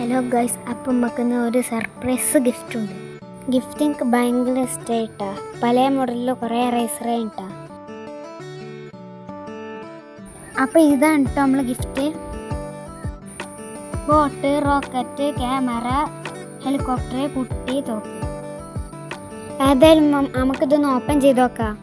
Hello guys, അപ്പം നമുക്കിന്ന് ഒരു സർപ്രൈസ് ഗിഫ്റ്റ് ഉണ്ട്. ഗിഫ്റ്റ് എനിക്ക് ഭയങ്കര ഇഷ്ടമായിട്ടാ. പല മോഡലിൽ കുറേ റൈസറേ ഉണ്ടാ. അപ്പം ഇതാണ് കേട്ടോ നമ്മൾ gift. Boat, rocket, camera, helicopter, കുട്ടി, തോക്ക്. ഏതായാലും നമുക്കിതൊന്ന് ഓപ്പൺ ചെയ്ത് നോക്കാം.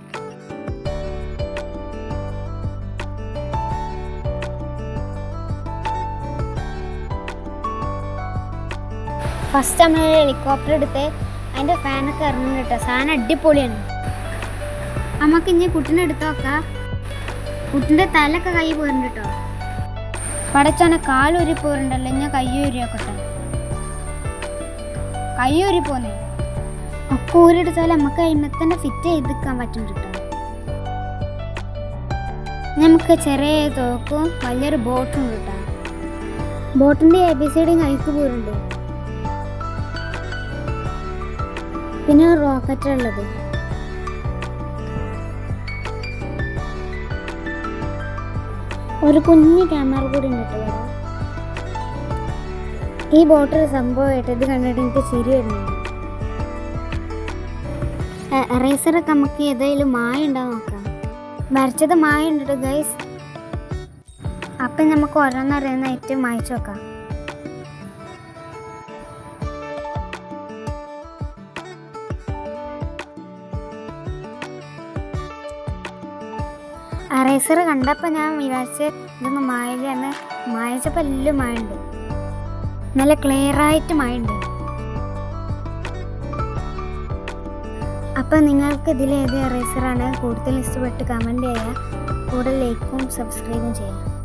ഫസ്റ്റ് നമ്മൾ ഹെലികോപ്റ്റർ എടുത്ത് അതിൻ്റെ ഫാനൊക്കെ ഇറങ്ങുന്നു കേട്ടോ. സാധനം അടിപൊളിയാണ്. നമുക്ക് ഇനി കുട്ടീനെ എടുത്ത് നോക്കാം. കുട്ടിൻ്റെ തലൊക്കെ കൈ പോരുന്നുണ്ട് കേട്ടോ. പടച്ചാനെ കാലൂരി പോരുണ്ടല്ലോ. ഞാൻ കയ്യൂരി നോക്കട്ടെ. കയ്യൂരി പോന്നേ ഒക്കെ ഊരെടുത്താൽ നമുക്ക് അയിമത്തന്നെ ഫിറ്റ് ചെയ്തിക്കാൻ പറ്റുന്നുണ്ട് കേട്ടോ. നമുക്ക് ചെറിയ തോക്കും വലിയൊരു ബോട്ടും ഉണ്ട് കേട്ടോ. ബോട്ടിൻ്റെ ABCD കൈക്ക് പോരുന്നുണ്ട്. പിന്നെ റോക്കറ്റ് ഉള്ളത്. ഒരു കുഞ്ഞു ക്യാമറ കൂടി ഉണ്ട് കേട്ടോ. ഈ ബോട്ടിൽ സംഭവമായിട്ട് ഇത് കണ്ടിട്ട് എനിക്ക് ചിരി വരുന്നുണ്ട്. എറേസറൊക്കെ നമുക്ക് ഏതെങ്കിലും മായ ഉണ്ടാവും നോക്കാം. വരച്ചത് മായ ഉണ്ട് ഗൈസ്. അപ്പം നമുക്ക് ഓരോന്നറിയുന്നതായിട്ട് മായച്ചു നോക്കാം. എറേസർ കണ്ടപ്പോൾ ഞാൻ വിചാരിച്ച് ഇതൊന്ന് മായയാണ്. മായച്ചപ്പോൾ എല്ലാം മായുണ്ട്. നല്ല ക്ലിയറായിട്ട് മായുണ്ട്. അപ്പം നിങ്ങൾക്ക് ഇതിലേത് എറേസറാണ് കൂടുതൽ ഇഷ്ടപ്പെട്ട് കമൻറ്റ് ചെയ്യുക. കൂടുതൽ ലൈക്കും സബ്സ്ക്രൈബും ചെയ്യുക.